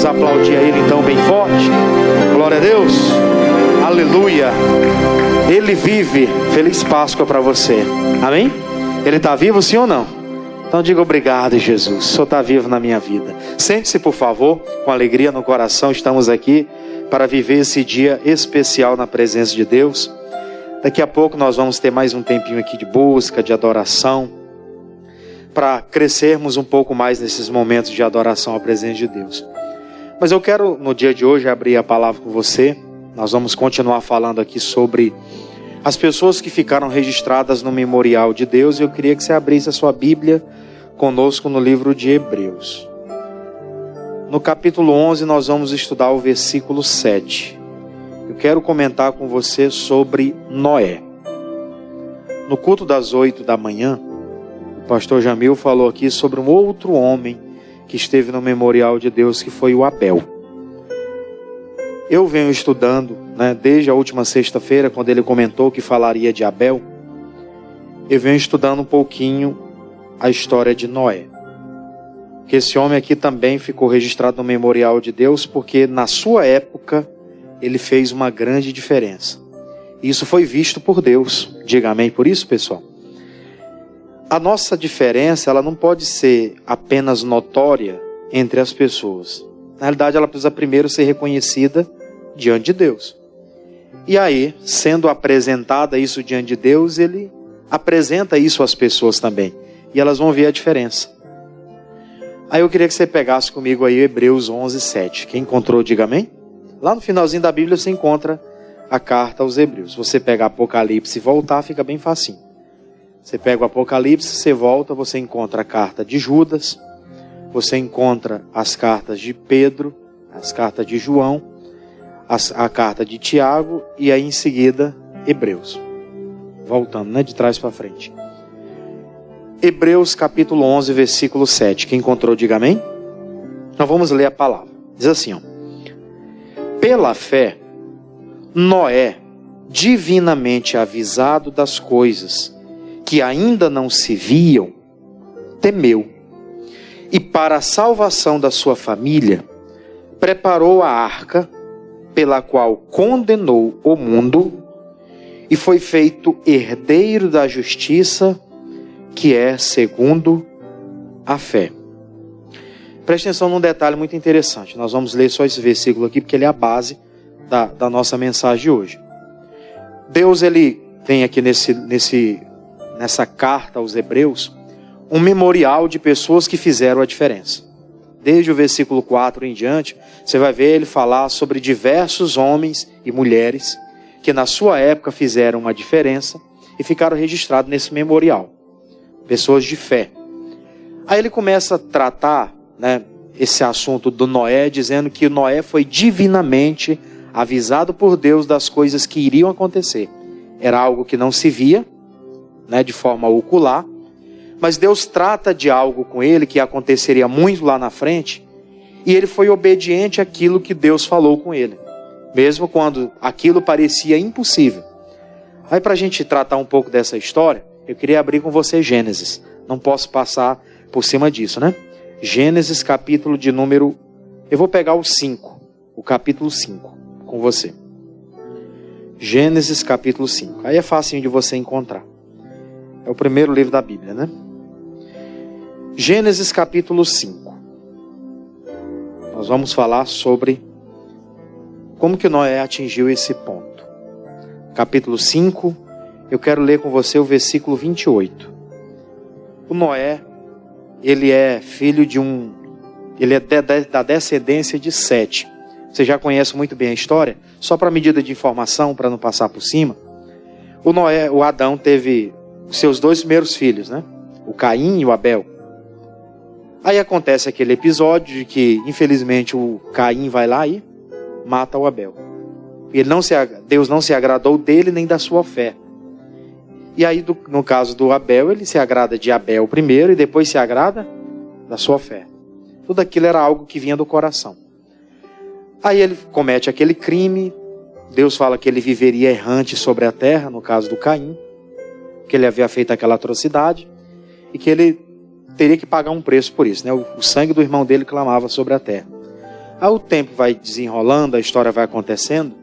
Vamos aplaudir a Ele então bem forte. Glória a Deus. Aleluia. Ele vive. Feliz Páscoa para você. Amém? Ele está vivo, sim ou não? Então diga obrigado, Jesus. O Senhor está vivo na minha vida. Sente-se, por favor, com alegria no coração. Estamos aqui para viver esse dia especial na presença de Deus. Daqui a pouco nós vamos ter mais um tempinho aqui de busca, de adoração, para crescermos um pouco mais nesses momentos de adoração à presença de Deus. Mas eu quero, no dia de hoje, abrir a palavra com você. Nós vamos continuar falando aqui sobre as pessoas que ficaram registradas no memorial de Deus. Eu queria que você abrisse a sua Bíblia conosco no livro de Hebreus. No capítulo 11 nós vamos estudar o versículo 7. Eu quero comentar com você sobre Noé. No culto das 8 da manhã, o pastor Jamil falou aqui sobre um outro homem que esteve no memorial de Deus, que foi o Abel. Eu venho estudando, desde a última sexta-feira, quando ele comentou que falaria de Abel, eu venho estudando um pouquinho a história de Noé. Que esse homem aqui também ficou registrado no memorial de Deus, porque na sua época ele fez uma grande diferença. Isso foi visto por Deus. Diga amém por isso, pessoal. A nossa diferença, ela não pode ser apenas notória entre as pessoas. Na realidade, ela precisa primeiro ser reconhecida diante de Deus. E aí, sendo apresentada isso diante de Deus, ele apresenta isso às pessoas também. E elas vão ver a diferença. Aí eu queria que você pegasse comigo aí Hebreus 11, 7. Quem encontrou, diga amém. Lá no finalzinho da Bíblia você encontra a carta aos Hebreus. Se você pegar Apocalipse e voltar, fica bem facinho. Você pega o Apocalipse, você volta, você encontra a carta de Judas, você encontra as cartas de Pedro, as cartas de João, a carta de Tiago e aí em seguida Hebreus. Voltando, de trás para frente. Hebreus capítulo 11, versículo 7. Quem encontrou, diga amém. Então vamos ler a palavra. Diz assim, pela fé, Noé, divinamente avisado das coisas que ainda não se viam, temeu. E para a salvação da sua família, preparou a arca, pela qual condenou o mundo, e foi feito herdeiro da justiça, que é segundo a fé. Preste atenção num detalhe muito interessante. Nós vamos ler só esse versículo aqui, porque ele é a base da nossa mensagem de hoje. Deus, ele tem aqui nessa carta aos Hebreus, um memorial de pessoas que fizeram a diferença. Desde o versículo 4 em diante, você vai ver ele falar sobre diversos homens e mulheres que na sua época fizeram uma diferença e ficaram registrados nesse memorial. Pessoas de fé. Aí ele começa a tratar esse assunto do Noé, dizendo que Noé foi divinamente avisado por Deus das coisas que iriam acontecer. Era algo que não se via, de forma ocular, mas Deus trata de algo com ele que aconteceria muito lá na frente, e ele foi obediente àquilo que Deus falou com ele, mesmo quando aquilo parecia impossível. Aí, para a gente tratar um pouco dessa história, eu queria abrir com você Gênesis. Não posso passar por cima disso, Gênesis capítulo de número... Eu vou pegar o 5, o capítulo 5, com você. Gênesis capítulo 5. Aí é facinho de você encontrar. É o primeiro livro da Bíblia, Gênesis capítulo 5. Nós vamos falar sobre como que Noé atingiu esse ponto. Capítulo 5, eu quero ler com você o versículo 28. O Noé, ele é filho de ele é da descendência de Sete. Você já conhece muito bem a história? Só para medida de informação, para não passar por cima. O Adão teve os seus 2 primeiros filhos, o Caim e o Abel. Aí acontece aquele episódio de que, infelizmente, o Caim vai lá e mata o Abel. Deus não se agradou dele nem da sua fé. E aí, no caso do Abel, ele se agrada de Abel primeiro e depois se agrada da sua fé. Tudo aquilo era algo que vinha do coração. Aí ele comete aquele crime. Deus fala que ele viveria errante sobre a terra, no caso do Caim, que ele havia feito aquela atrocidade e que ele teria que pagar um preço por isso, O sangue do irmão dele clamava sobre a terra. Aí o tempo vai desenrolando, a história vai acontecendo.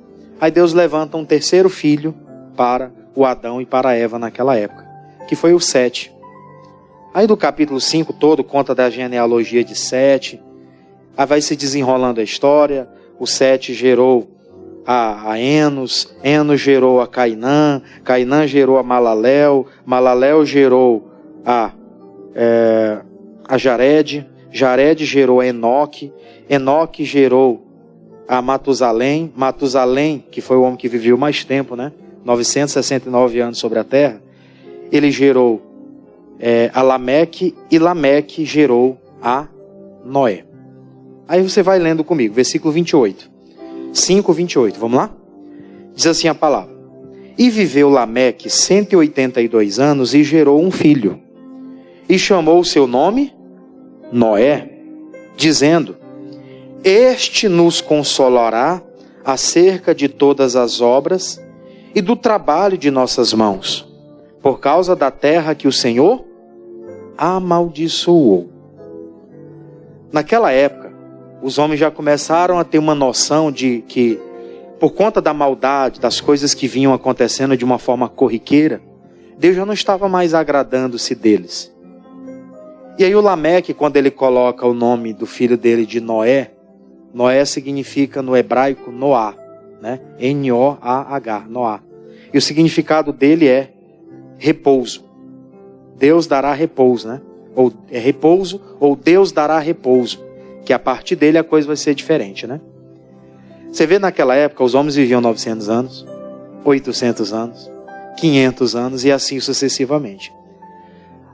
Aí Deus levanta um terceiro filho para o Adão e para a Eva naquela época, que foi o Sete. Aí do capítulo 5 todo conta da genealogia de Sete. Aí vai se desenrolando a história. O Sete gerou a Enos, Enos gerou a Cainã, Cainã gerou a Malaléu, Malaléu gerou a Jared, Jared gerou a Enoque, Enoque gerou a Matusalém, Matusalém, que foi o homem que viveu mais tempo, né? 969 anos sobre a terra, ele gerou a Lameque, e Lameque gerou a Noé. Aí você vai lendo comigo, versículo 28. 5:28, vamos lá? Diz assim a palavra: E viveu Lameque 182 anos e gerou um filho, e chamou o seu nome Noé, dizendo: Este nos consolará acerca de todas as obras e do trabalho de nossas mãos, por causa da terra que o Senhor amaldiçoou. Naquela época, os homens já começaram a ter uma noção de que, por conta da maldade, das coisas que vinham acontecendo de uma forma corriqueira, Deus já não estava mais agradando-se deles. E aí o Lameque, quando ele coloca o nome do filho dele de Noé, Noé significa no hebraico Noá, né? N-O-A-H, Noá. E o significado dele é repouso. Deus dará repouso, né? Ou é repouso, ou Deus dará repouso. Que a partir dele a coisa vai ser diferente, né? Você vê naquela época, os homens viviam 900 anos, 800 anos, 500 anos e assim sucessivamente.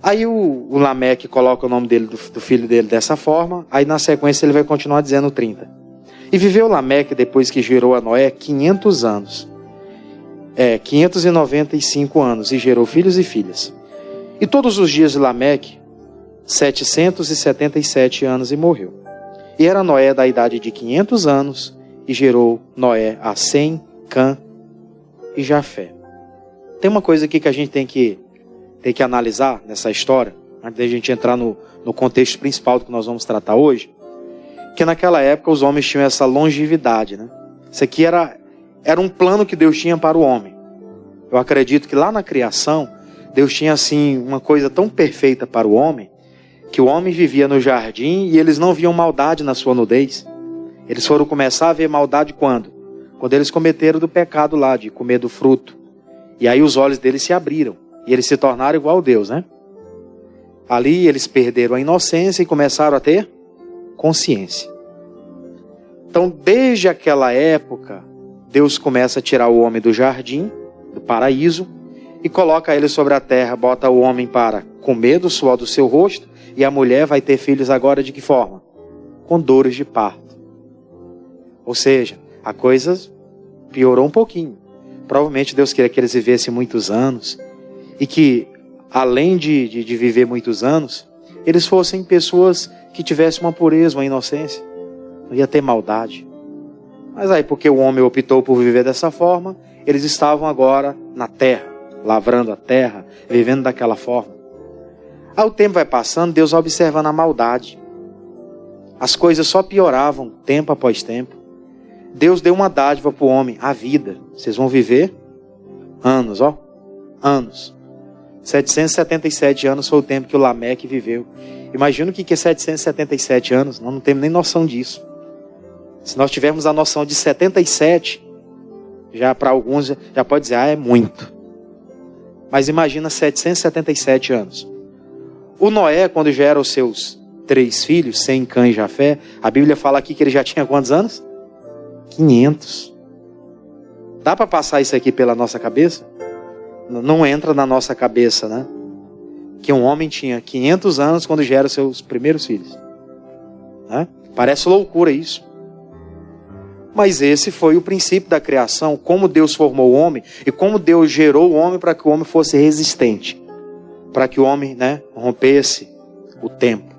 Aí o Lameque coloca o nome dele, do filho dele dessa forma, aí na sequência ele vai continuar dizendo 30. E viveu Lameque, depois que gerou a Noé, 500 anos. 595 anos, e gerou filhos e filhas. E todos os dias de Lameque, 777 anos, e morreu. E era Noé da idade de 500 anos, e gerou Noé a Sem, Cã e Jafé. Tem uma coisa aqui que a gente tem que analisar nessa história, antes da gente entrar no contexto principal do que nós vamos tratar hoje, que naquela época os homens tinham essa longevidade, né? Isso aqui era um plano que Deus tinha para o homem. Eu acredito que lá na criação, Deus tinha assim uma coisa tão perfeita para o homem, que o homem vivia no jardim e eles não viam maldade na sua nudez. Eles foram começar a ver maldade quando? Quando eles cometeram do pecado lá, de comer do fruto. E aí os olhos deles se abriram. E eles se tornaram igual a Deus, né? Ali eles perderam a inocência e começaram a ter consciência. Então, desde aquela época, Deus começa a tirar o homem do jardim, do paraíso, e coloca ele sobre a terra, bota o homem para comer do suor do seu rosto, e a mulher vai ter filhos agora de que forma? Com dores de parto. Ou seja, a coisa piorou um pouquinho. Provavelmente Deus queria que eles vivessem muitos anos, e que, além de viver muitos anos, eles fossem pessoas que tivessem uma pureza, uma inocência. Não ia ter maldade. Mas aí, porque o homem optou por viver dessa forma, eles estavam agora na terra, lavrando a terra, vivendo daquela forma. Aí o tempo vai passando, Deus observando a maldade. As coisas só pioravam, tempo após tempo. Deus deu uma dádiva para o homem, a vida. Vocês vão viver anos, anos. 777 anos foi o tempo que o Lameque viveu. Imagina o que é 777 anos, nós não temos nem noção disso. Se nós tivermos a noção de 77, já para alguns já pode dizer, é muito. Mas imagina 777 anos. O Noé, quando já era os seus 3 filhos, Sem, Cã e Jafé, a Bíblia fala aqui que ele já tinha quantos anos? 500. Dá para passar isso aqui pela nossa cabeça? Não entra na nossa cabeça, né? Que um homem tinha 500 anos quando gera seus primeiros filhos, né? Parece loucura isso. Mas esse foi o princípio da criação, como Deus formou o homem e como Deus gerou o homem para que o homem fosse resistente, para que o homem, né, rompesse o tempo.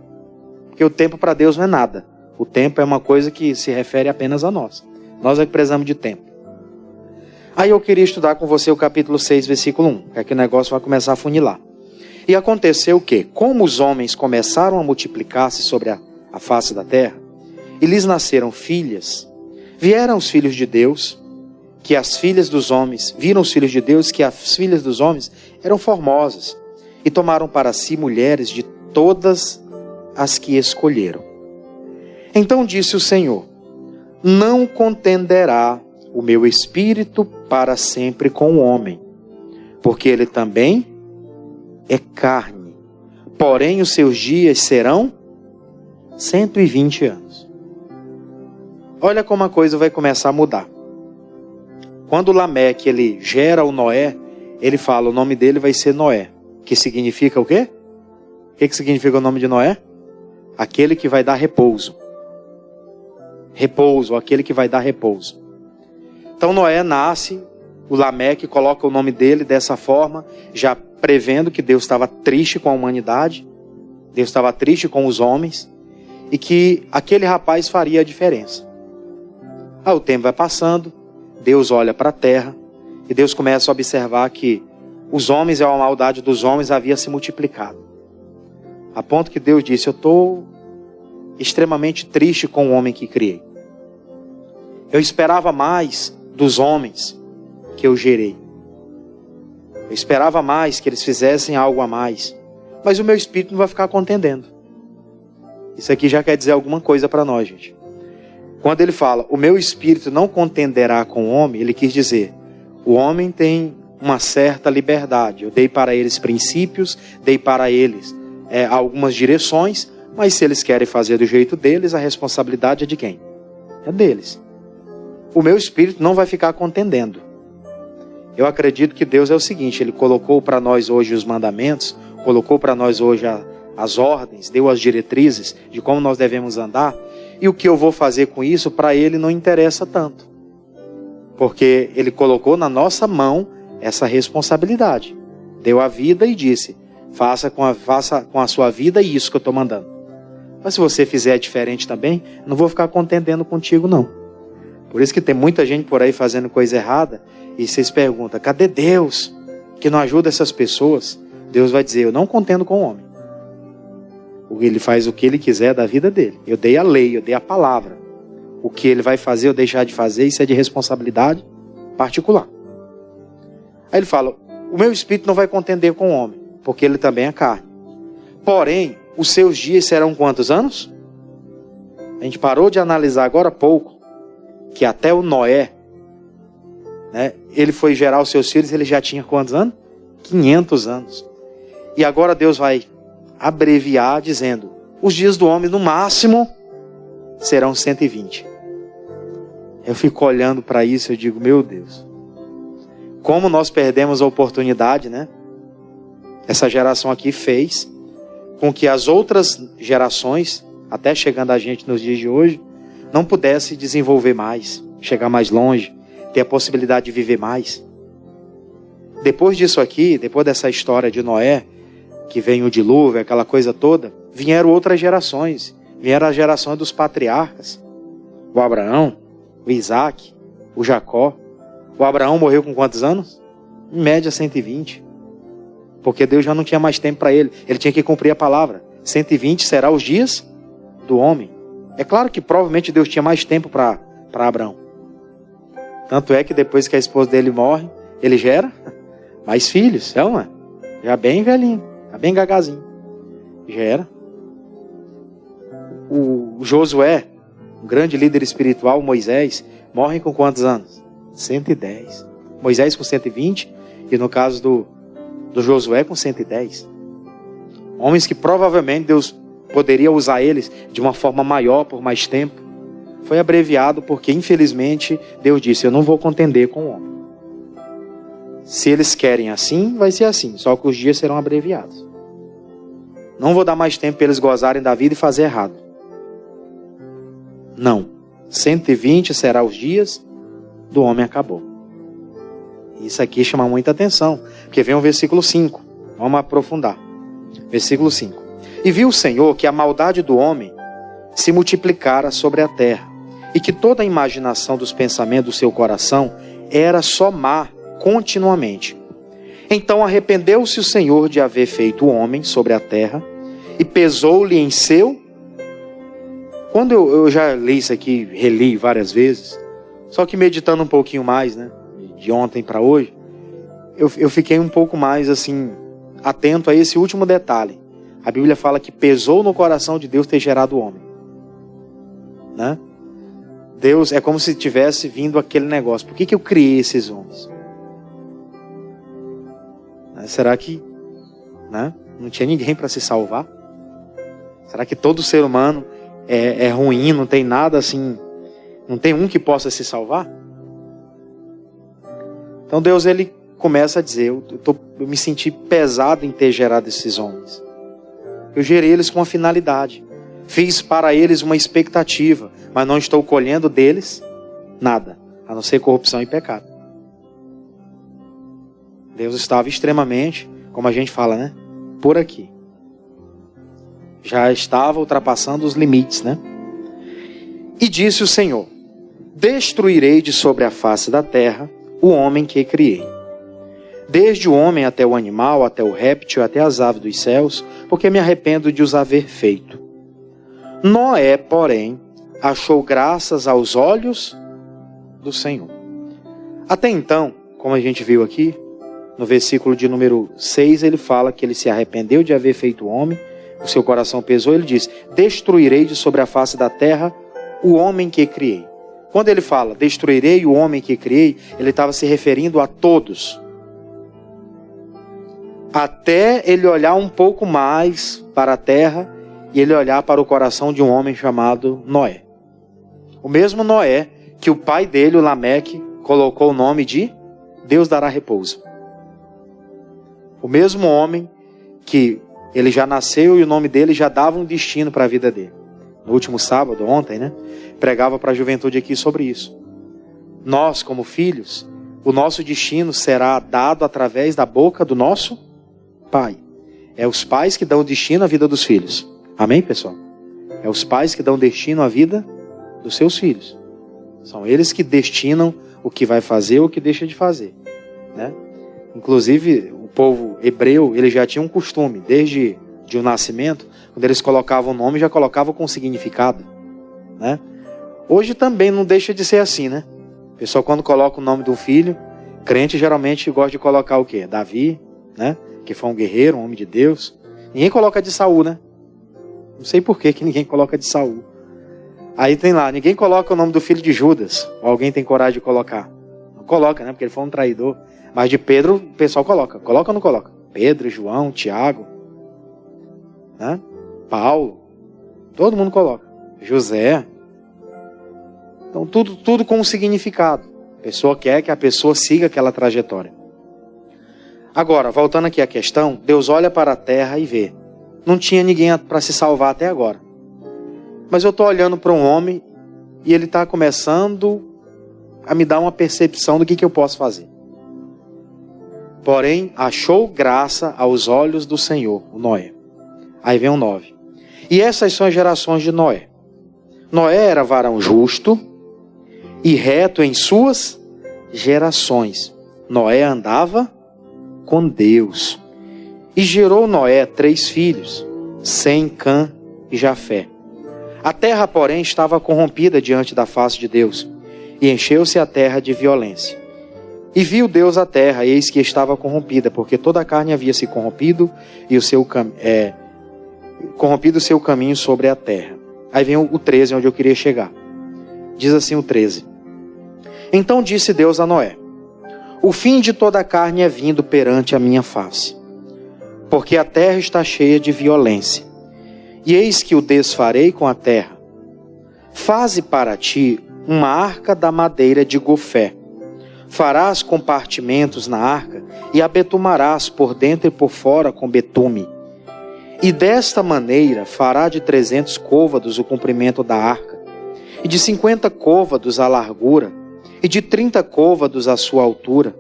Porque o tempo para Deus não é nada. O tempo é uma coisa que se refere apenas a nós. Nós é que precisamos de tempo. Aí eu queria estudar com você o capítulo 6, versículo 1, que aqui o negócio vai começar a funilar. E aconteceu o quê? Como os homens começaram a multiplicar-se sobre a face da terra, e lhes nasceram filhas, vieram os filhos de Deus, que as filhas dos homens, viram os filhos de Deus que as filhas dos homens eram formosas, e tomaram para si mulheres de todas as que escolheram. Então disse o Senhor: não contenderá o meu espírito para sempre com o homem, porque ele também é carne, porém os seus dias serão 120 anos. Olha como a coisa vai começar a mudar. Quando Lameque ele gera o Noé, ele fala, o nome dele vai ser Noé, que significa o quê? O que significa o nome de Noé? Aquele que vai dar repouso. Repouso, aquele que vai dar repouso. Então Noé nasce, o Lameque coloca o nome dele dessa forma, já prevendo que Deus estava triste com a humanidade, Deus estava triste com os homens, e que aquele rapaz faria a diferença. O tempo vai passando, Deus olha para a terra, e Deus começa a observar que os homens e a maldade dos homens havia se multiplicado. A ponto que Deus disse, eu estou extremamente triste com o homem que criei. Eu esperava mais dos homens que eu gerei. Eu esperava mais que eles fizessem algo a mais. Mas o meu espírito não vai ficar contendendo. Isso aqui já quer dizer alguma coisa para nós, gente. Quando ele fala, o meu espírito não contenderá com o homem, ele quis dizer, o homem tem uma certa liberdade. Eu dei para eles princípios, dei para eles algumas direções, mas se eles querem fazer do jeito deles, a responsabilidade é de quem? É deles. O meu espírito não vai ficar contendendo. Eu acredito que Deus é o seguinte, Ele colocou para nós hoje os mandamentos, colocou para nós hoje as ordens, deu as diretrizes de como nós devemos andar, e o que eu vou fazer com isso, para Ele não interessa tanto. Porque Ele colocou na nossa mão essa responsabilidade. Deu a vida e disse, faça com a sua vida isso que eu estou mandando. Mas se você fizer diferente também, não vou ficar contendendo contigo não. Por isso que tem muita gente por aí fazendo coisa errada, e vocês perguntam, cadê Deus que não ajuda essas pessoas? Deus vai dizer, eu não contendo com o homem. Ele faz o que ele quiser da vida dele. Eu dei a lei, eu dei a palavra. O que ele vai fazer ou deixar de fazer, isso é de responsabilidade particular. Aí ele fala, o meu espírito não vai contender com o homem, porque ele também é carne. Porém, os seus dias serão quantos anos? A gente parou de analisar agora há pouco, que até o Noé, ele foi gerar os seus filhos, ele já tinha quantos anos? 500 anos. E agora Deus vai abreviar dizendo, os dias do homem no máximo serão 120. Eu fico olhando para isso e digo, meu Deus, como nós perdemos a oportunidade, Essa geração aqui fez com que as outras gerações, até chegando a gente nos dias de hoje, não pudesse desenvolver mais, chegar mais longe, ter a possibilidade de viver mais. Depois disso aqui, depois dessa história de Noé, que vem o dilúvio, aquela coisa toda, vieram outras gerações. Vieram as gerações dos patriarcas. O Abraão, o Isaac, o Jacó. O Abraão morreu com quantos anos? Em média 120. Porque Deus já não tinha mais tempo para ele. Ele tinha que cumprir a palavra. 120 será os dias do homem. É claro que provavelmente Deus tinha mais tempo para Abraão. Tanto é que depois que a esposa dele morre, ele gera mais filhos. Já bem velhinho, já bem gagazinho. Gera. O Josué, um grande líder espiritual, Moisés, morre com quantos anos? 110. Moisés com 120 e no caso do Josué com 110. Homens que provavelmente Deus poderia usar eles de uma forma maior, por mais tempo. Foi abreviado porque infelizmente Deus disse, eu não vou contender com o homem. Se eles querem assim, vai ser assim, só que os dias serão abreviados. Não vou dar mais tempo para eles gozarem da vida e fazer errado. Não. 120 será os dias do homem acabou. Isso aqui chama muita atenção, porque vem o versículo 5. Vamos aprofundar. Versículo 5. E viu o Senhor que a maldade do homem se multiplicara sobre a terra, e que toda a imaginação dos pensamentos do seu coração era só má continuamente. Então arrependeu-se o Senhor de haver feito o homem sobre a terra, e pesou-lhe em seu Quando eu já li isso aqui, reli várias vezes, só que meditando um pouquinho mais, né, de ontem para hoje, eu fiquei um pouco mais assim, atento a esse último detalhe. A Bíblia fala que pesou no coração de Deus ter gerado o homem, né? Deus, é como se tivesse vindo aquele negócio: por que eu criei esses homens? Será que, né, não tinha ninguém para se salvar? Será que todo ser humano é ruim, não tem nada assim, não tem um que possa se salvar? Então Deus, ele começa a dizer: eu me senti pesado em ter gerado esses homens. Eu gerei eles com uma finalidade. Fiz para eles uma expectativa, mas não estou colhendo deles nada, a não ser corrupção e pecado. Deus estava extremamente, como a gente fala, né, por aqui. Já estava ultrapassando os limites, né? E disse o Senhor: destruirei de sobre a face da terra o homem que criei. Desde o homem até o animal, até o réptil, até as aves dos céus, porque me arrependo de os haver feito. Noé, porém, achou graças aos olhos do Senhor. Até então, como a gente viu aqui, no versículo de número 6, ele fala que ele se arrependeu de haver feito o homem, o seu coração pesou, ele diz: destruirei de sobre a face da terra o homem que criei. Quando ele fala destruirei o homem que criei, ele estava se referindo a todos. Até ele olhar um pouco mais para a terra e ele olhar para o coração de um homem chamado Noé. O mesmo Noé que o pai dele, o Lameque, colocou o nome de Deus dará repouso. O mesmo homem que ele já nasceu e o nome dele já dava um destino para a vida dele. No último sábado, ontem, né, pregava para a juventude aqui sobre isso. Nós, como filhos, o nosso destino será dado através da boca do nosso Pai. É os pais que dão destino à vida dos filhos. Amém, pessoal? É os pais que dão destino à vida dos seus filhos. São eles que destinam o que vai fazer ou o que deixa de fazer, né? Inclusive, o povo hebreu, ele já tinha um costume, desde o nascimento, quando eles colocavam o nome, já colocavam com significado, né? Hoje também não deixa de ser assim, né? O pessoal, quando coloca o nome do filho, crente geralmente gosta de colocar o quê? Davi, né? Que foi um guerreiro, um homem de Deus. Ninguém coloca de Saul, né? Não sei por que ninguém coloca de Saul. Aí tem lá, ninguém coloca o nome do filho de Judas. Ou alguém tem coragem de colocar? Não coloca, né? Porque ele foi um traidor. Mas de Pedro, o pessoal coloca. Coloca ou não coloca? Pedro, João, Tiago, né? Paulo. Todo mundo coloca. José. Então tudo com um significado. A pessoa quer que a pessoa siga aquela trajetória. Agora, voltando aqui à questão, Deus olha para a terra e vê. Não tinha ninguém para se salvar até agora. Mas eu estou olhando para um homem e ele está começando a me dar uma percepção do que eu posso fazer. Porém, achou graça aos olhos do Senhor, o Noé. Aí vem o 9. E essas são as gerações de Noé. Noé era varão justo e reto em suas gerações. Noé andava com Deus. E gerou Noé 3 filhos, Sem, Cã e Jafé. A terra, porém, estava corrompida diante da face de Deus, e encheu-se a terra de violência. E viu Deus a terra, e eis que estava corrompida, porque toda a carne havia se corrompido, e corrompido o seu caminho sobre a terra. Aí vem o 13, onde eu queria chegar. Diz assim o 13. Então disse Deus a Noé: o fim de toda a carne é vindo perante a minha face, porque a terra está cheia de violência. E eis que o desfarei com a terra. Faze para ti uma arca da madeira de gofé. Farás compartimentos na arca e a betumarás por dentro e por fora com betume. E desta maneira fará de 300 côvados o comprimento da arca, e de 50 côvados a largura, e de 30 côvados a sua altura.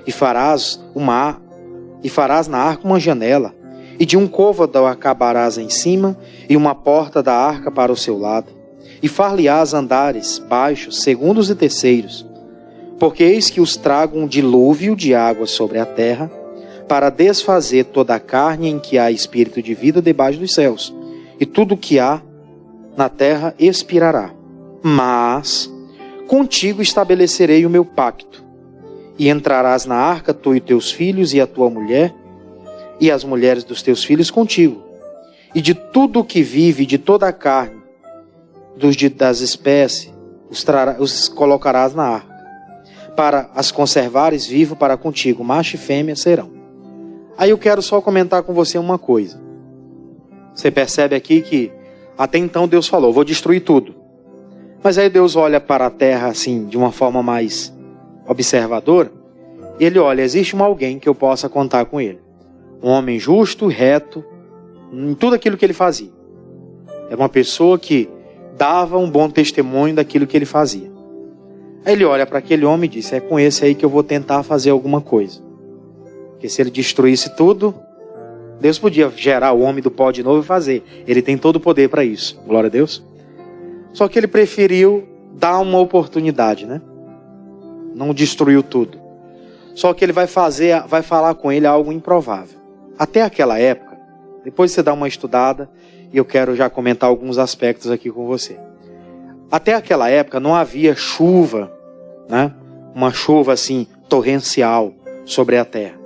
E farás na arca uma janela, e de um côvado acabarás em cima, e uma porta da arca para o seu lado. E far-lhe-ás andares baixos, segundos e terceiros. Porque eis que os trago um dilúvio de água sobre a terra, para desfazer toda a carne em que há espírito de vida debaixo dos céus. E tudo que há na terra expirará. Mas contigo estabelecerei o meu pacto, e entrarás na arca tu e teus filhos e a tua mulher, e as mulheres dos teus filhos contigo. E de tudo o que vive, de toda a carne, das espécies, os colocarás na arca, para as conservares vivo para contigo, macho e fêmea serão. Aí eu quero só comentar com você uma coisa. Você percebe aqui que até então Deus falou, vou destruir tudo. Mas aí Deus olha para a terra assim, de uma forma mais observadora, e ele olha, existe alguém que eu possa contar com ele. Um homem justo, reto, em tudo aquilo que ele fazia. É uma pessoa que dava um bom testemunho daquilo que ele fazia. Aí ele olha para aquele homem e diz, é com esse aí que eu vou tentar fazer alguma coisa. Porque se ele destruísse tudo, Deus podia gerar o homem do pó de novo e fazer. Ele tem todo o poder para isso. Glória a Deus. Só que ele preferiu dar uma oportunidade, né? Não destruiu tudo. Só que ele vai falar com ele algo improvável. Até aquela época, depois você dá uma estudada, e eu quero já comentar alguns aspectos aqui com você. Até aquela época não havia chuva, né? Uma chuva assim, torrencial sobre a terra.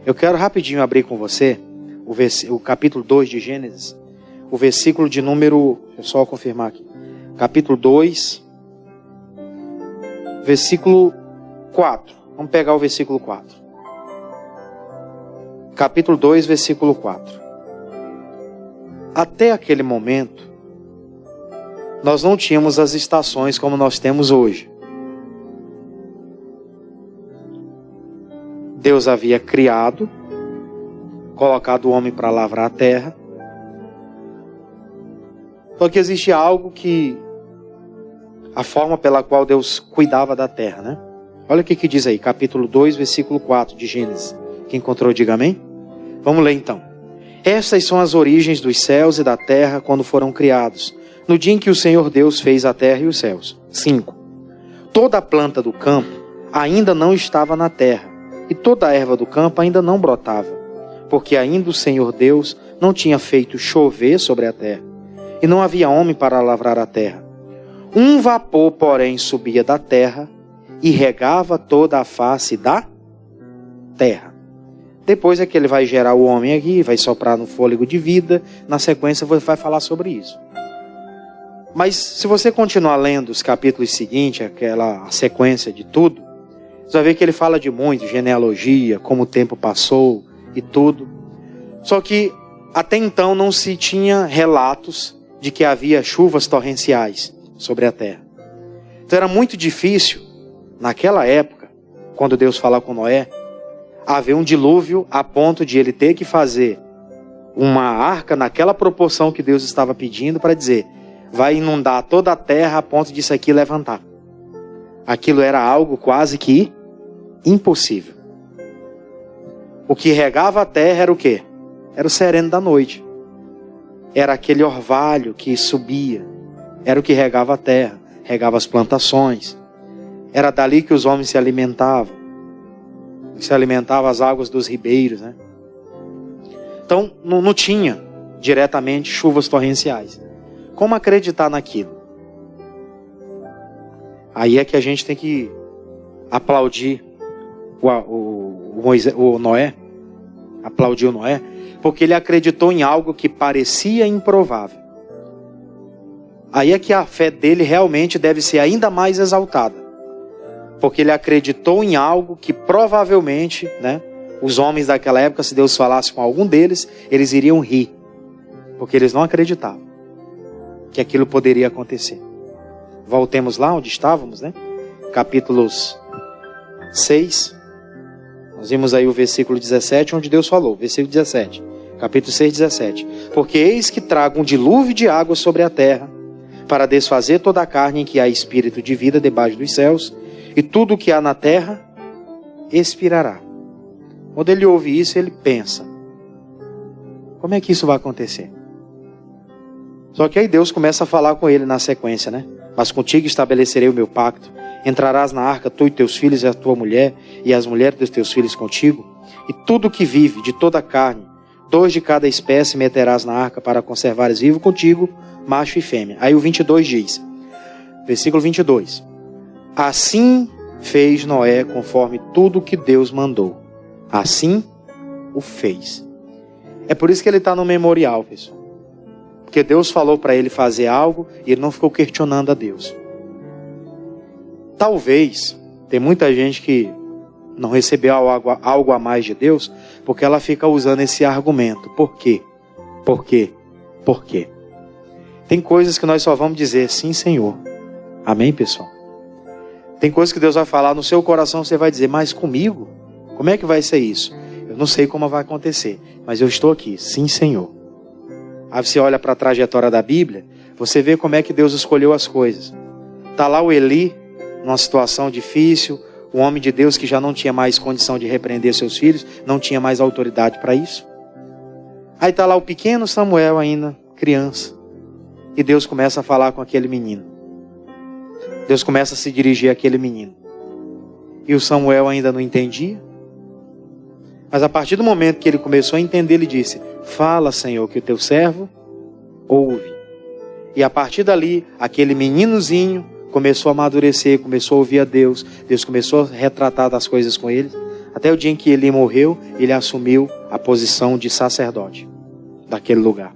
Eu quero rapidinho abrir com você o capítulo 2 de Gênesis, o versículo de número, deixa eu só confirmar aqui, capítulo 2, versículo 4. Vamos pegar o versículo 4. Capítulo 2, versículo 4. Até aquele momento, nós não tínhamos as estações como nós temos hoje. Deus havia criado, colocado o homem para lavrar a terra. Só que existia algo que, a forma pela qual Deus cuidava da terra, né? Olha o que diz aí, capítulo 2, versículo 4 de Gênesis. Quem encontrou, diga amém. Vamos ler então. Essas são as origens dos céus e da terra quando foram criados, no dia em que o Senhor Deus fez a terra e os céus. 5. Toda a planta do campo ainda não estava na terra, e toda a erva do campo ainda não brotava, porque ainda o Senhor Deus não tinha feito chover sobre a terra, e não havia homem para lavrar a terra. Um vapor, porém, subia da terra e regava toda a face da terra. Depois é que ele vai gerar o homem aqui, vai soprar no fôlego de vida, na sequência vai falar sobre isso. Mas se você continuar lendo os capítulos seguintes, aquela sequência de tudo, você vai ver que ele fala de muito, genealogia, como o tempo passou e tudo. Só que até então não se tinha relatos de que havia chuvas torrenciais sobre a terra. Então era muito difícil, naquela época, quando Deus fala com Noé, haver um dilúvio a ponto de ele ter que fazer uma arca naquela proporção que Deus estava pedindo para dizer, vai inundar toda a terra a ponto disso aqui levantar. Aquilo era algo quase que impossível. O que regava a terra era o quê? Era o sereno da noite. Era aquele orvalho que subia. Era o que regava a terra, regava as plantações. Era dali que os homens se alimentavam. Se alimentavam as águas dos ribeiros, né? Então não tinha diretamente chuvas torrenciais. Como acreditar naquilo? Aí é que a gente tem que aplaudir o Noé, aplaudir o Noé, porque ele acreditou em algo que parecia improvável. Aí é que a fé dele realmente deve ser ainda mais exaltada, porque ele acreditou em algo que provavelmente, né, os homens daquela época, se Deus falasse com algum deles, eles iriam rir, porque eles não acreditavam que aquilo poderia acontecer. Voltemos lá onde estávamos, né? Capítulos 6. Nós vimos aí o versículo 17, onde Deus falou. Versículo 17. Capítulo 6, 17. Porque eis que trago um dilúvio de água sobre a terra, para desfazer toda a carne em que há espírito de vida debaixo dos céus, e tudo o que há na terra expirará. Quando ele ouve isso, ele pensa, como é que isso vai acontecer? Só que aí Deus começa a falar com ele na sequência, né? Mas contigo estabelecerei o meu pacto. Entrarás na arca, tu e teus filhos e a tua mulher, e as mulheres dos teus filhos contigo. E tudo que vive, de toda a carne, 2 de cada espécie meterás na arca para conservares vivo contigo, macho e fêmea. Aí o 22 diz, versículo 22. Assim fez Noé conforme tudo que Deus mandou. Assim o fez. É por isso que ele está no memorial, pessoal. Porque Deus falou para ele fazer algo e ele não ficou questionando a Deus. Talvez, tem muita gente que não recebeu algo a mais de Deus, porque ela fica usando esse argumento. Por quê? Por quê? Por quê? Tem coisas que nós só vamos dizer sim, Senhor. Amém, pessoal? Tem coisas que Deus vai falar no seu coração, você vai dizer, mas comigo? Como é que vai ser isso? Eu não sei como vai acontecer, mas eu estou aqui, sim, Senhor. Aí você olha para a trajetória da Bíblia, você vê como é que Deus escolheu as coisas. Está lá o Eli, numa situação difícil, um homem de Deus que já não tinha mais condição de repreender seus filhos, não tinha mais autoridade para isso. Aí está lá o pequeno Samuel ainda, criança, e Deus começa a falar com aquele menino. Deus começa a se dirigir àquele menino. E o Samuel ainda não entendia. Mas a partir do momento que ele começou a entender, ele disse, fala, Senhor, que o teu servo ouve. E a partir dali, aquele meninozinho começou a amadurecer, começou a ouvir a Deus. Deus começou a retratar das coisas com ele. Até o dia em que ele morreu, ele assumiu a posição de sacerdote daquele lugar.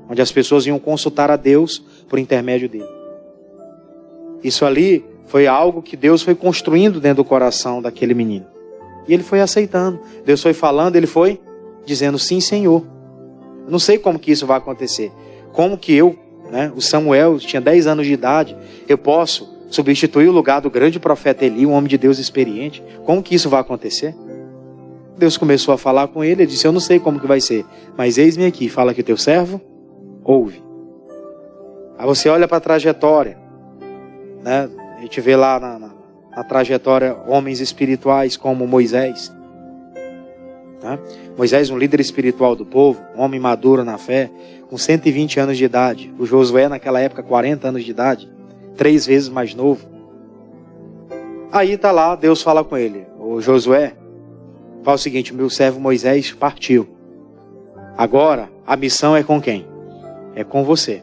Onde as pessoas iam consultar a Deus por intermédio dele. Isso ali foi algo que Deus foi construindo dentro do coração daquele menino. E ele foi aceitando. Deus foi falando, ele foi dizendo, sim, Senhor. Eu não sei como que isso vai acontecer. Como que eu, o Samuel, tinha 10 anos de idade, eu posso substituir o lugar do grande profeta Eli, um homem de Deus experiente. Como que isso vai acontecer? Deus começou a falar com ele, ele disse, eu não sei como que vai ser, mas eis-me aqui, fala que o teu servo ouve. Aí você olha para a trajetória, a gente vê lá na trajetória homens espirituais como Moisés. Moisés, um líder espiritual do povo, um homem maduro na fé, com 120 anos de idade. O Josué, naquela época, 40 anos de idade, 3 vezes mais novo. Aí está lá, Deus fala com ele, o Josué, fala o seguinte, meu servo Moisés partiu. Agora, a missão é com quem? É com você.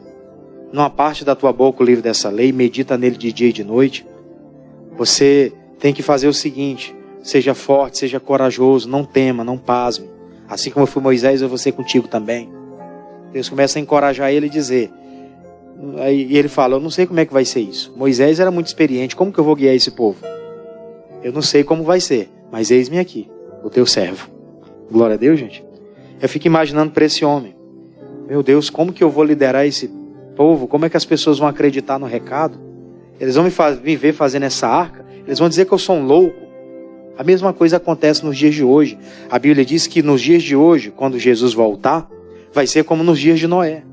Não aparte da tua boca o livro dessa lei, medita nele de dia e de noite. Você tem que fazer o seguinte, seja forte, seja corajoso, não tema, não pasme. Assim como eu fui Moisés, eu vou ser contigo também. Deus começa a encorajar ele e dizer. Aí ele fala, eu não sei como é que vai ser isso. Moisés era muito experiente, como que eu vou guiar esse povo? Eu não sei como vai ser, mas eis-me aqui, o teu servo. Glória a Deus, gente. Eu fico imaginando para esse homem. Meu Deus, como que eu vou liderar esse povo? Como é que as pessoas vão acreditar no recado? Eles vão me ver fazendo essa arca? Eles vão dizer que eu sou um louco? A mesma coisa acontece nos dias de hoje. A Bíblia diz que nos dias de hoje, quando Jesus voltar, vai ser como nos dias de Noé.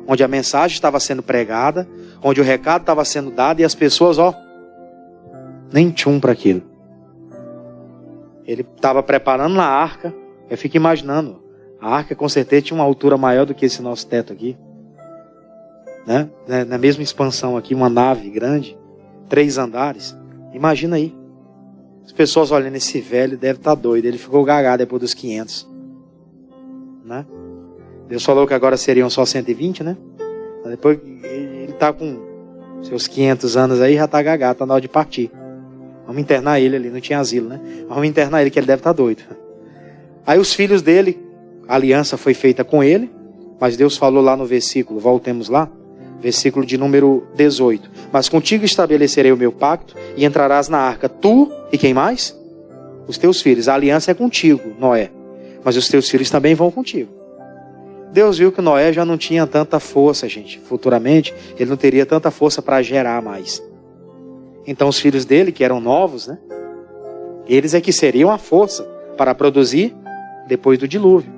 Onde a mensagem estava sendo pregada, onde o recado estava sendo dado e as pessoas, nem tchum para aquilo. Ele estava preparando a arca. Eu fico imaginando, a arca com certeza tinha uma altura maior do que esse nosso teto aqui. Na mesma expansão aqui, uma nave grande, 3 andares. Imagina aí. As pessoas olhando esse velho, deve estar doido. Ele ficou gagá depois dos 500. Deus falou que agora seriam só 120, Depois ele está com seus 500 anos aí, já está gagá, está na hora de partir. Vamos internar ele ali, não tinha asilo, Vamos internar ele, que ele deve estar doido. Aí os filhos dele, a aliança foi feita com ele, mas Deus falou lá no versículo, voltemos lá, versículo de número 18. Mas contigo estabelecerei o meu pacto e entrarás na arca, tu e quem mais? Os teus filhos. A aliança é contigo, Noé, mas os teus filhos também vão contigo. Deus viu que Noé já não tinha tanta força, gente. Futuramente, ele não teria tanta força para gerar mais. Então os filhos dele, que eram novos, eles é que seriam a força para produzir depois do dilúvio.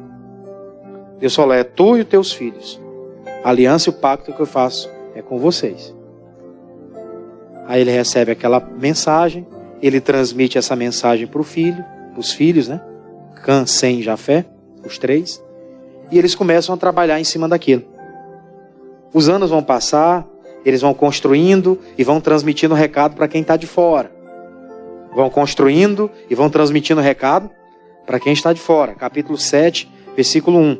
Deus falou, é tu e os teus filhos. A aliança e o pacto que eu faço é com vocês. Aí ele recebe aquela mensagem, ele transmite essa mensagem para o filho, os filhos, Cã, Sem e Jafé, os 3. E eles começam a trabalhar em cima daquilo. Os anos vão passar, eles vão construindo e vão transmitindo o recado para quem está de fora. Vão construindo e vão transmitindo o recado para quem está de fora. Capítulo 7, versículo 1.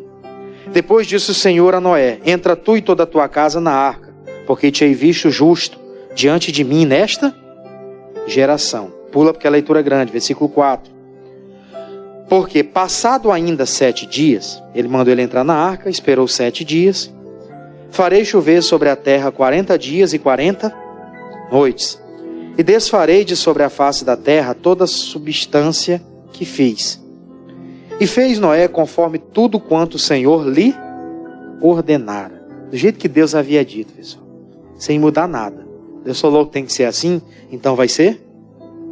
Depois disse o Senhor a Noé: entra tu e toda a tua casa na arca, porque te hei visto justo diante de mim nesta geração. Pula porque a leitura é grande, versículo 4. Porque passado ainda 7 dias, ele mandou ele entrar na arca, esperou 7 dias, farei chover sobre a terra 40 dias e 40 noites, e desfarei de sobre a face da terra toda a substância que fiz. E fez Noé conforme tudo quanto o Senhor lhe ordenara. Do jeito que Deus havia dito, pessoal. Sem mudar nada. Deus falou que tem que ser assim, então vai ser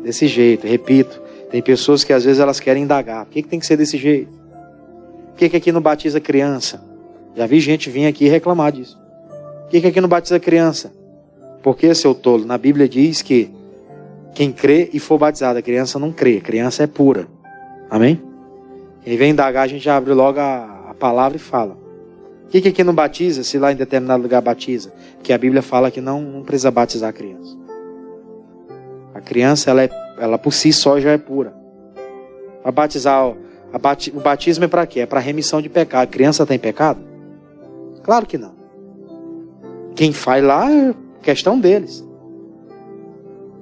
desse jeito. Repito, tem pessoas que às vezes elas querem indagar. Por que tem que ser desse jeito? Por que aqui não batiza criança? Já vi gente vir aqui reclamar disso. Por que aqui não batiza criança? Porque, seu tolo, na Bíblia diz que quem crê e for batizado, a criança não crê. A criança é pura. Amém? Quem vem indagar, a gente já abre logo a palavra e fala. Por que aqui não batiza, se lá em determinado lugar batiza? Porque a Bíblia fala que não precisa batizar a criança. A criança, ela por si só já é pura. Para batizar, o batismo é para quê? É para remissão de pecado. A criança tem pecado? Claro que não. Quem faz lá é questão deles.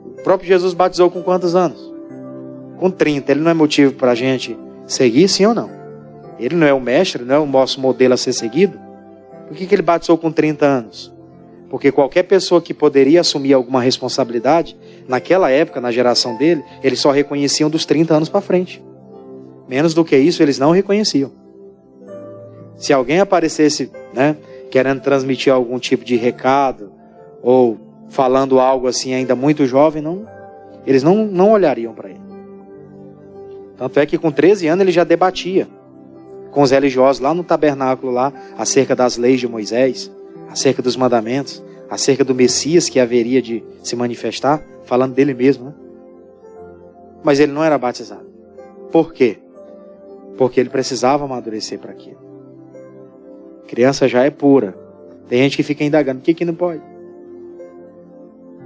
O próprio Jesus batizou com quantos anos? Com 30. Ele não é motivo para a gente seguir, sim ou não? Ele não é o mestre, não é o nosso modelo a ser seguido? Por que ele batizou com 30 anos? Porque qualquer pessoa que poderia assumir alguma responsabilidade, naquela época, na geração dele, eles só reconheciam dos 30 anos para frente. Menos do que isso, eles não reconheciam. Se alguém aparecesse, querendo transmitir algum tipo de recado, ou falando algo assim ainda muito jovem, eles não olhariam para ele. Tanto é que com 13 anos ele já debatia com os religiosos lá no tabernáculo lá, acerca das leis de Moisés, acerca dos mandamentos, acerca do Messias que haveria de se manifestar, falando dele mesmo, Mas ele não era batizado. Por quê? Porque ele precisava amadurecer para aquilo. Criança já é pura. Tem gente que fica indagando, por que não pode?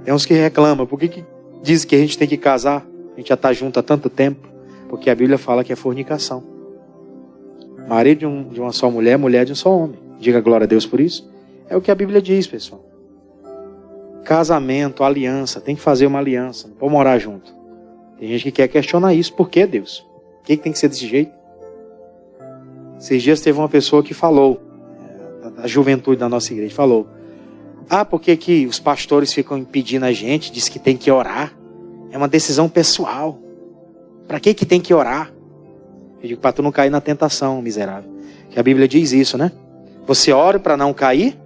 Tem uns que reclamam, por que diz que a gente tem que casar? A gente já está junto há tanto tempo. Porque a Bíblia fala que é fornicação. Marido de uma só mulher, mulher de um só homem. Diga glória a Deus por isso. É o que a Bíblia diz, pessoal. Casamento, aliança, tem que fazer uma aliança, não pode morar junto. Tem gente que quer questionar isso. Por que, Deus? Por que tem que ser desse jeito? Esses dias teve uma pessoa que falou, da juventude da nossa igreja, falou: por que os pastores ficam impedindo a gente? Diz que tem que orar. É uma decisão pessoal. Para que tem que orar? Eu digo, para tu não cair na tentação, miserável. Que a Bíblia diz isso, Você ora para não cair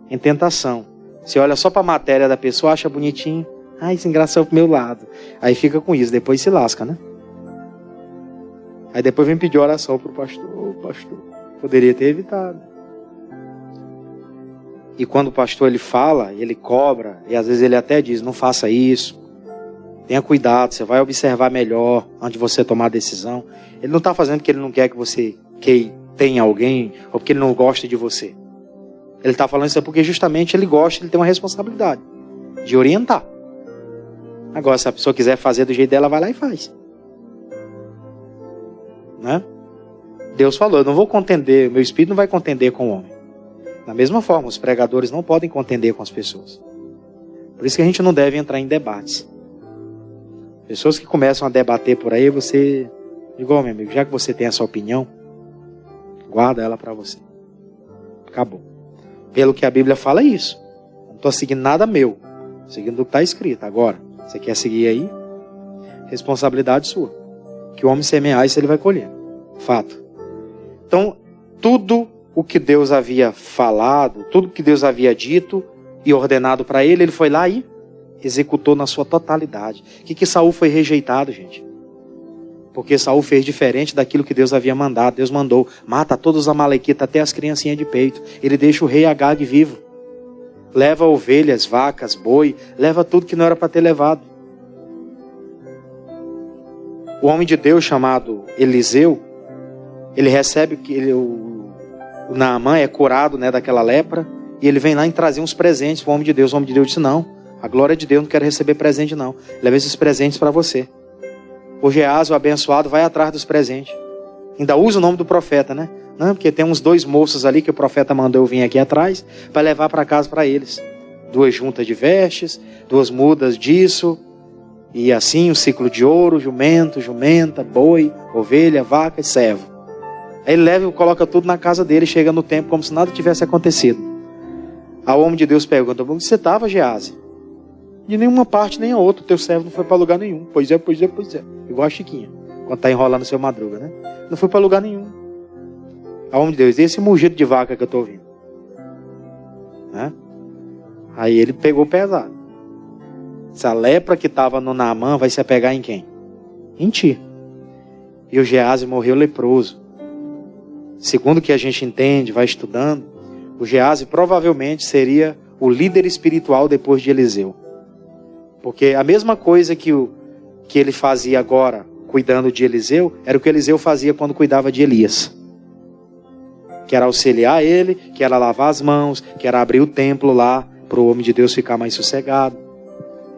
em tentação. Você olha só para a matéria da pessoa, acha bonitinho. Esse engraçado pro meu lado. Aí fica com isso, depois se lasca, Aí depois vem pedir oração pro pastor. Pastor, poderia ter evitado. E quando o pastor ele fala, ele cobra, e às vezes ele até diz, não faça isso. Tenha cuidado, você vai observar melhor antes de você tomar a decisão. Ele não está fazendo porque ele não quer que você tenha alguém, ou porque ele não gosta de você. Ele está falando isso porque justamente ele gosta, ele tem uma responsabilidade de orientar. Agora, se a pessoa quiser fazer do jeito dela, vai lá e faz. Deus falou, eu não vou contender, meu espírito não vai contender com o homem. Da mesma forma, os pregadores não podem contender com as pessoas. Por isso que a gente não deve entrar em debates. Pessoas que começam a debater por aí, você... Igual, meu amigo, já que você tem essa opinião, guarda ela para você. Acabou. Pelo que a Bíblia fala é isso. Não estou seguindo nada meu. Seguindo o que está escrito. Agora, você quer seguir aí? Responsabilidade sua. Que o homem semear, isso ele vai colher. Fato. Então, tudo o que Deus havia falado, tudo o que Deus havia dito e ordenado para ele, ele foi lá e executou na sua totalidade. O que Saul foi rejeitado, gente? Porque Saul fez diferente daquilo que Deus havia mandado. Deus mandou, mata todos os amalequitas, até as criancinhas de peito. Ele deixa o rei Agag vivo. Leva ovelhas, vacas, boi, leva tudo que não era para ter levado. O homem de Deus chamado Eliseu, ele recebe que o Naamã é curado, daquela lepra, e ele vem lá e trazer uns presentes para o homem de Deus. O homem de Deus disse, não, a glória de Deus, não quero receber presente não. Leva esses presentes para você. O Geazi, o abençoado, vai atrás dos presentes. Ainda usa o nome do profeta, né? Não, porque tem uns 2 moços ali que o profeta mandou eu vir aqui atrás para levar para casa para eles. 2 juntas de vestes, 2 mudas disso, e assim o ciclo de ouro, jumento, jumenta, boi, ovelha, vaca e servo. Aí ele leva e coloca tudo na casa dele, chega no templo como se nada tivesse acontecido. Aí o homem de Deus pergunta: onde você estava, Geazi? De nenhuma parte nem a outra, o teu servo não foi para lugar nenhum. Pois é. Igual a Chiquinha, quando está enrolando seu madruga, né? Não foi para lugar nenhum. Aí o homem de Deus: esse mugido de vaca que eu estou ouvindo, né? Aí ele pegou pesado. Essa lepra que estava no Naamã vai se apegar em quem? Em ti. E o Geazi morreu leproso. Segundo o que a gente entende, vai estudando, o Geazi provavelmente seria o líder espiritual depois de Eliseu. Porque a mesma coisa que ele fazia agora, cuidando de Eliseu, era o que Eliseu fazia quando cuidava de Elias. Que era auxiliar ele, que era lavar as mãos, que era abrir o templo lá, para o homem de Deus ficar mais sossegado.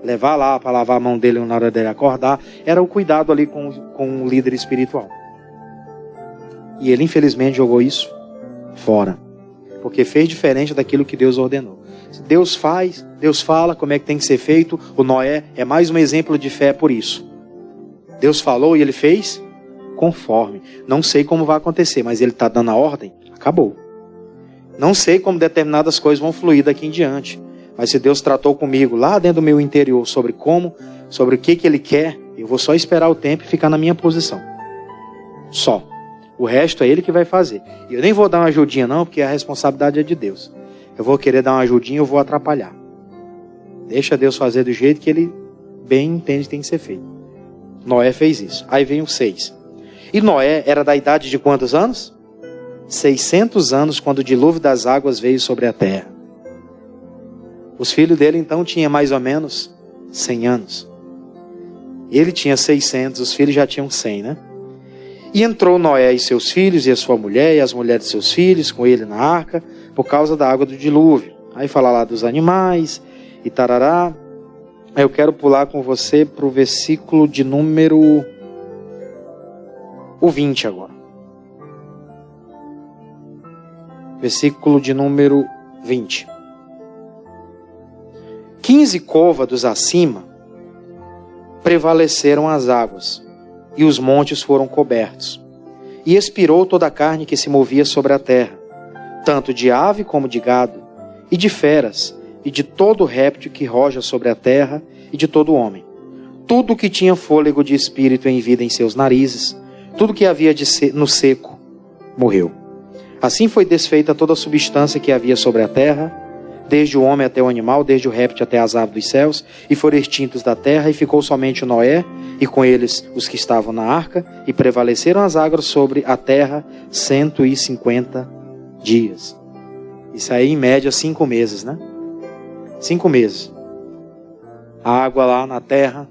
Levar lá para lavar a mão dele na hora dele acordar. Era o cuidado ali com um líder espiritual. E ele infelizmente jogou isso fora. Porque fez diferente daquilo que Deus ordenou. Deus faz, Deus fala como é que tem que ser feito. O Noé é mais um exemplo de fé por isso. Deus falou e ele fez conforme. Não sei como vai acontecer, mas ele está dando a ordem, acabou. Não sei como determinadas coisas vão fluir daqui em diante. Mas se Deus tratou comigo lá dentro do meu interior sobre o que Ele quer, eu vou só esperar o tempo e ficar na minha posição. Só. O resto é Ele que vai fazer. E eu nem vou dar uma ajudinha não, porque a responsabilidade é de Deus. Eu vou querer dar uma ajudinha, eu vou atrapalhar. Deixa Deus fazer do jeito que Ele bem entende que tem que ser feito. Noé fez isso. Aí vem o 6. E Noé era da idade de quantos anos? 600 anos quando o dilúvio das águas veio sobre a terra. Os filhos dele então tinham mais ou menos 100 anos. Ele tinha 600, os filhos já tinham 100, né? E entrou Noé e seus filhos e a sua mulher e as mulheres de seus filhos com ele na arca por causa da água do dilúvio. Aí fala lá dos animais e tarará. Eu quero pular com você para o versículo de número 20 agora. Versículo de número 20. 15 côvados acima prevaleceram as águas, e os montes foram cobertos. E expirou toda a carne que se movia sobre a terra, tanto de ave como de gado, e de feras, e de todo réptil que roja sobre a terra, e de todo homem. Tudo que tinha fôlego de espírito em vida em seus narizes, tudo que havia no seco, morreu. Assim foi desfeita toda a substância que havia sobre a terra, desde o homem até o animal, desde o réptil até as aves dos céus, e foram extintos da terra, e ficou somente o Noé, e com eles os que estavam na arca, e prevaleceram as águas sobre a terra 150 dias. Isso aí, em média, 5 meses, né? 5 meses. A água lá na terra,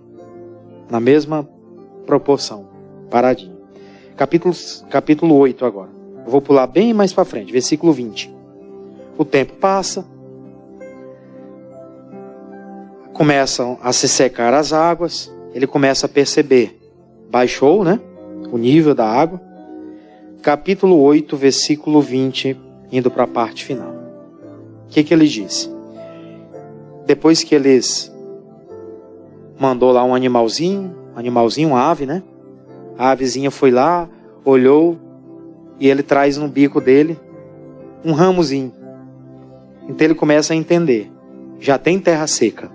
na mesma proporção, paradinho. Capítulo 8 agora. Eu vou pular bem mais para frente, versículo 20. O tempo passa, começam a se secar as águas, ele começa a perceber, baixou, né, o nível da água. Capítulo 8, versículo 20, indo para a parte final. O que ele disse? Depois que eles mandou lá um animalzinho, uma ave, né? A avezinha foi lá, olhou, e ele traz no bico dele um ramozinho. Então ele começa a entender. Já tem terra seca.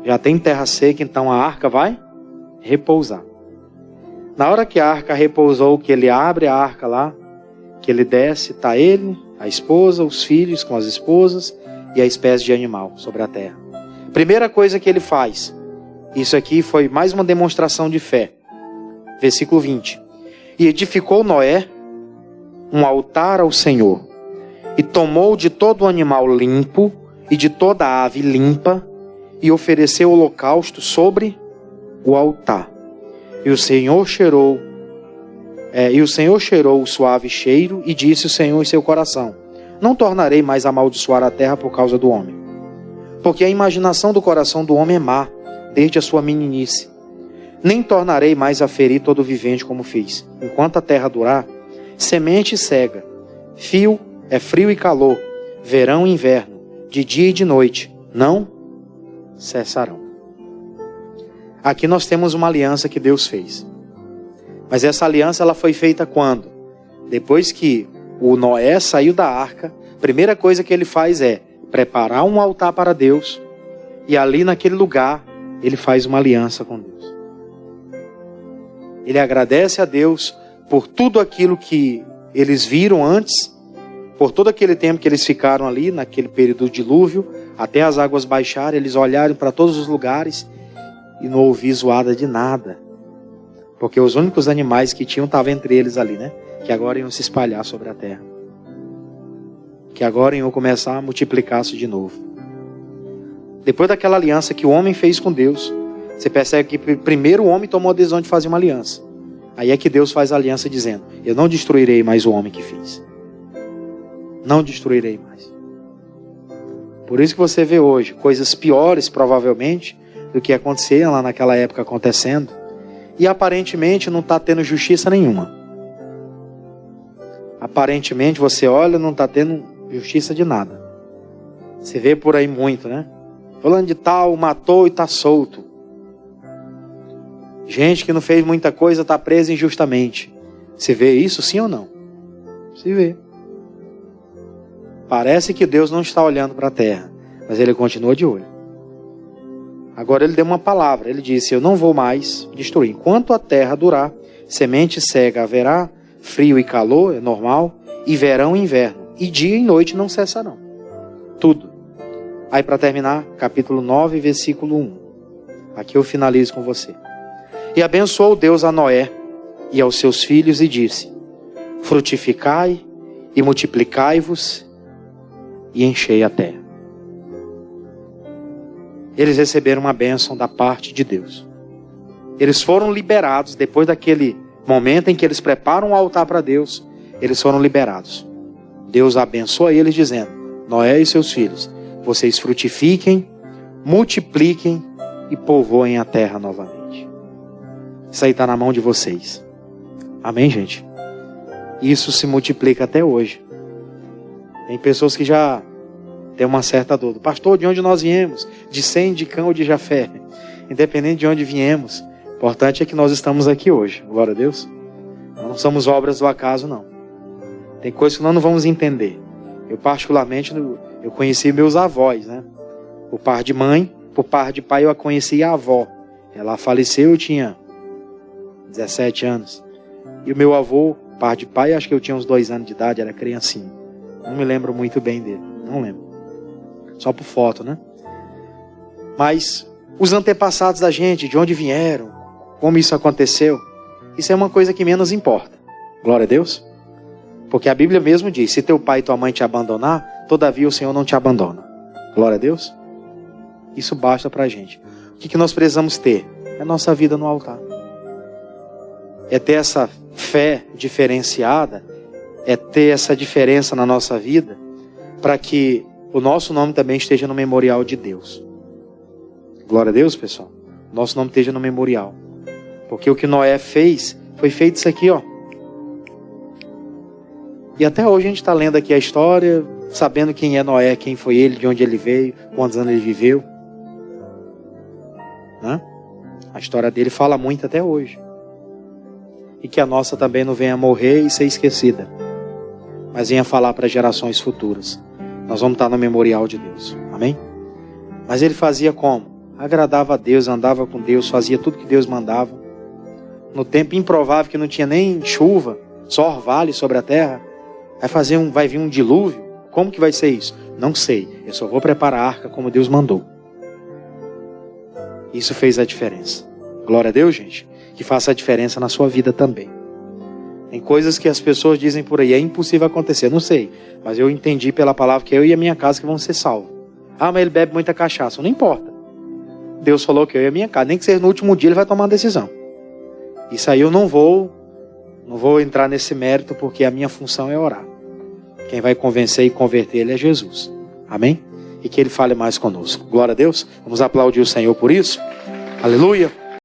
Já tem terra seca, então a arca vai repousar. Na hora que a arca repousou, que ele abre a arca lá, que ele desce, está ele, a esposa, os filhos com as esposas e a espécie de animal sobre a terra. Primeira coisa que ele faz, isso aqui foi mais uma demonstração de fé. Versículo 20. E edificou Noé um altar ao Senhor, e tomou de todo o animal limpo e de toda a ave limpa, e ofereceu holocausto sobre o altar. E o Senhor cheirou o suave cheiro, e disse o Senhor em seu coração: não tornarei mais a amaldiçoar a terra por causa do homem, porque a imaginação do coração do homem é má, desde a sua meninice. nem tornarei mais a ferir todo vivente como fiz. Enquanto a terra durar, semente e cega, frio e calor, verão e inverno, de dia e de noite, não cessarão. Aqui nós temos uma aliança que Deus fez. Mas essa aliança ela foi feita quando? Depois que o Noé saiu da arca, a primeira coisa que ele faz é preparar um altar para Deus. E ali naquele lugar, ele faz uma aliança com Deus. Ele agradece a Deus por tudo aquilo que eles viram antes, por todo aquele tempo que eles ficaram ali, naquele período do dilúvio, até as águas baixarem, eles olharam para todos os lugares e não ouviram zoada de nada. Porque os únicos animais que tinham estavam entre eles ali, né? Que agora iam se espalhar sobre a terra. Que agora iam começar a multiplicar-se de novo. Depois daquela aliança que o homem fez com Deus, você percebe que primeiro o homem tomou a decisão de fazer uma aliança. Aí é que Deus faz a aliança dizendo: eu não destruirei mais o homem que fiz. Não destruirei mais. Por isso que você vê hoje coisas piores, provavelmente, do que aconteciam lá naquela época acontecendo. E aparentemente não está tendo justiça nenhuma. Aparentemente você olha, não está tendo justiça de nada. Você vê por aí muito, né? Fulano de tal matou e está solto. Gente que não fez muita coisa está presa injustamente. Você vê isso sim ou não? Se vê. Parece que Deus não está olhando para a terra, mas Ele continua de olho. Agora Ele deu uma palavra. Ele disse: eu não vou mais destruir. Enquanto a terra durar, semente e cega haverá, frio e calor, é normal, e verão e inverno, e dia e noite não cessarão. Tudo. Aí para terminar, capítulo 9, versículo 1. Aqui eu finalizo com você. E abençoou Deus a Noé e aos seus filhos e disse: frutificai e multiplicai-vos e enchei a terra. Eles receberam uma bênção da parte de Deus. Eles foram liberados depois daquele momento em que eles preparam um altar para Deus. Eles foram liberados. Deus abençoa eles dizendo: Noé e seus filhos, vocês frutifiquem, multipliquem e povoem a terra novamente. Isso aí está na mão de vocês. Amém, gente? Isso se multiplica até hoje. Tem pessoas que já têm uma certa dúvida. Pastor, de onde nós viemos? De Sem, de Cã ou de Jafé? Independente de onde viemos, o importante é que nós estamos aqui hoje. Glória a Deus. Nós não somos obras do acaso, não. Tem coisas que nós não vamos entender. Eu particularmente, eu conheci meus avós, né? Por par de mãe, por par de pai eu conheci a avó. Ela faleceu, eu tinha 17 anos. E o meu avô, par de pai, acho que eu tinha uns 2 anos de idade, era criancinha. Não me lembro muito bem dele, não lembro. Só por foto, né? Mas os antepassados da gente, de onde vieram, como isso aconteceu, isso é uma coisa que menos importa. Glória a Deus. Porque a Bíblia mesmo diz: se teu pai e tua mãe te abandonar, todavia o Senhor não te abandona. Glória a Deus. Isso basta pra gente. O que nós precisamos ter? É a nossa vida no altar. É ter essa fé diferenciada, é ter essa diferença na nossa vida, para que o nosso nome também esteja no memorial de Deus. Glória a Deus, pessoal. Nosso nome esteja no memorial. Porque o que Noé fez, foi feito isso aqui, ó. E até hoje a gente está lendo aqui a história, sabendo quem é Noé, quem foi ele, de onde ele veio, quantos anos ele viveu. Né? A história dele fala muito até hoje. E que a nossa também não venha morrer e ser esquecida, mas venha falar para gerações futuras. Nós vamos estar no memorial de Deus. Amém? Mas ele fazia como? Agradava a Deus, andava com Deus, fazia tudo que Deus mandava. No tempo improvável que não tinha nem chuva, só orvalho sobre a terra, vai vir um dilúvio. Como que vai ser isso? Não sei. Eu só vou preparar a arca como Deus mandou. Isso fez a diferença. Glória a Deus, gente. Que faça a diferença na sua vida também. Tem coisas que as pessoas dizem por aí: é impossível acontecer. Não sei. Mas eu entendi pela palavra que eu e a minha casa que vão ser salvos. Ah, mas ele bebe muita cachaça. Não importa. Deus falou que eu e a minha casa, nem que seja no último dia, ele vai tomar uma decisão. Isso aí eu não vou entrar nesse mérito, porque a minha função é orar. Quem vai convencer e converter ele é Jesus. Amém? E que ele fale mais conosco. Glória a Deus. Vamos aplaudir o Senhor por isso. Aleluia.